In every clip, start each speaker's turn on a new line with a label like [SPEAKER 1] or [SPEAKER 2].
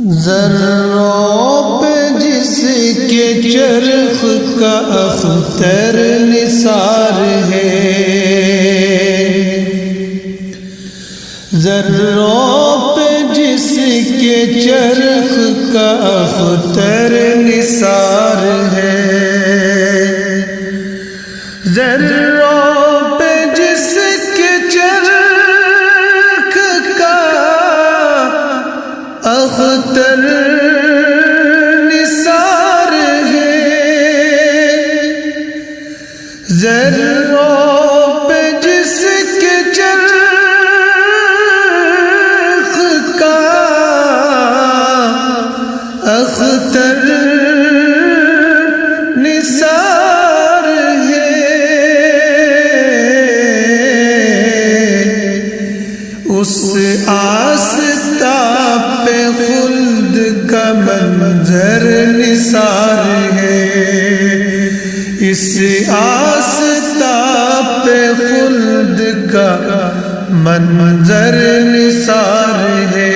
[SPEAKER 1] ذروں پہ جس کے چرخ کا اختر نثار ہے، ذروں پہ جس کے چرخ کا اختر نثار ہے، ذروں پہ جس کے چرخ کا اختر نثار ہے، ذروں پہ جس کے چرخ کا اختر نثار ہے، اس آستاں پہ خلد کا منظر نثار ہے، اس آستاں پہ خلد کا منظر نثار ہے،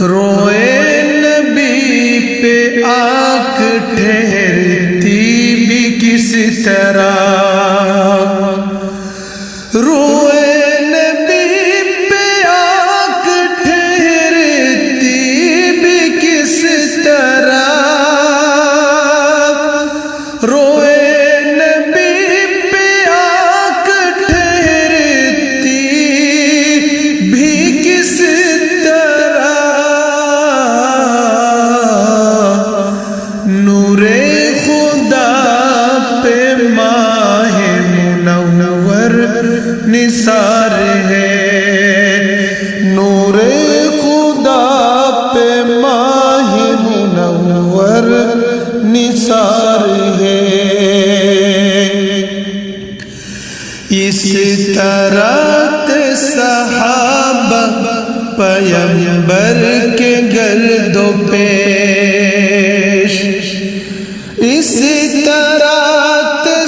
[SPEAKER 1] روئے نبی پہ آنکھ ٹھہرتی بھی کس طرح، روئے نبی پہ آنکھ ٹھہرتی بھی کس طرح، روئے نبی پہ آنکھ ٹھہرتی بھی کس طرح، نور خدا پہ ماہ منور نثار ہے، نور خدا پہ ماہ منور نثار ہے، اس طرح صحابہ پیغمبر کے گرد و پیش، اس طرح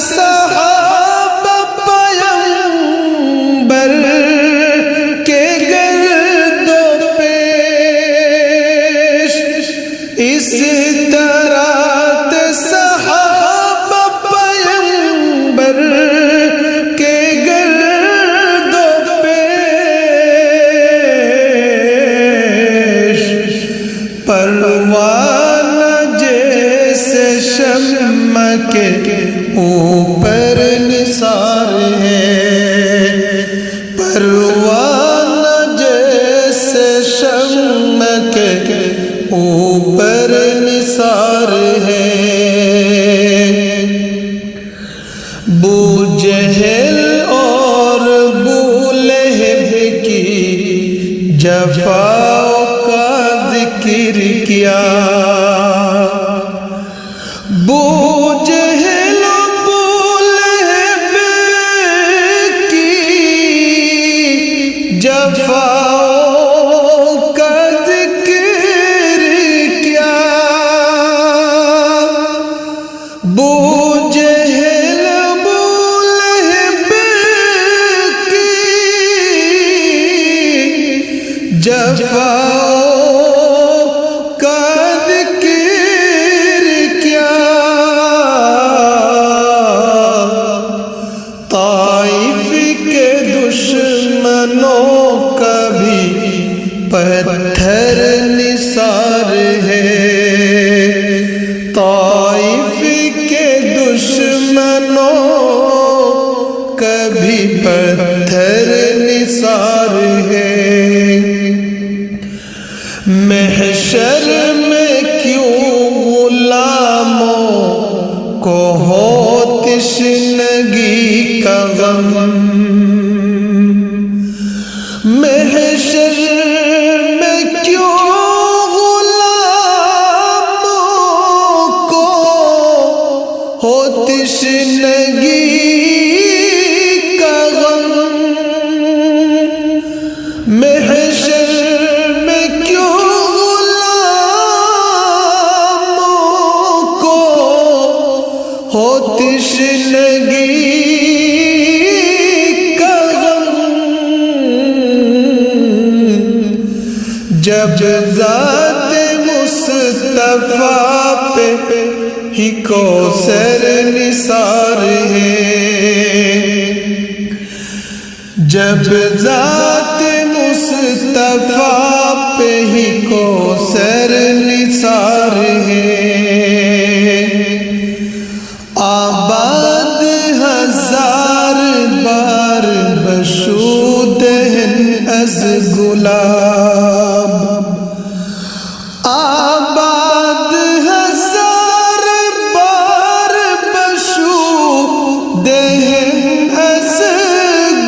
[SPEAKER 1] صحابہ پیغمبر کے گرد و پیش، اس طرح صحابہ پیغمبر کے گرد و پیش، پروانہ جیسے شمع کے اوپر نثار ہے، پروانہ جیسے شمع کے اوپر نثار ہے، بو جہل اور بو لہب کی جفاؤں کا ذکر کیا، بو جہل و بو لہب کی جفاؤں کا ذکر کیا، بو جہل بو لہب کی جفاؤں کا ذکر کیا، طائف کے دشمنوں کا بھی پتھر نثار ہے، طائف کے دشمنوں کا بھی پتھر نثار ہے، محشر میں کیوں غلاموں کو ہو تشنگی کا غم، محشر میں کیوں غلاموں کو ہو تشنگی کا غم، محشر میں کیوں غلاموں کو ہو تشنگی کا جب ذات مصطفیٰ پہ ہی کوثر نثار ہے، جب ذات مصطفیٰ پہ ہی کوثر نثار ہے، آباد ہزار بار بشود از گلاب، آباد ہزار بار بشود از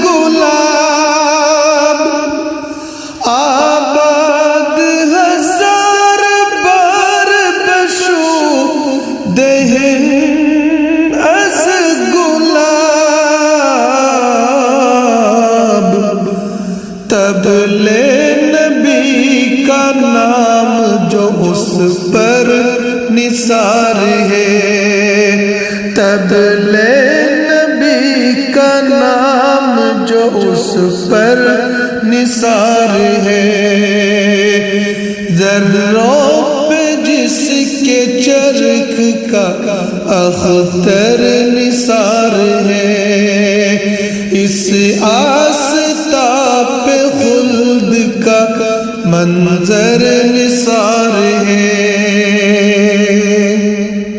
[SPEAKER 1] گلاب، آباد ہزار بار بشود از گلاب، طبل نبی کا نام جو اس پر نثار ہے، طبل نبی کا نام جو اس پر نثار ہے، ذروں پہ جس کے چرخ کا اختر نثار ہے، اس آستاں پہ خلد کا منظر نثار ہے،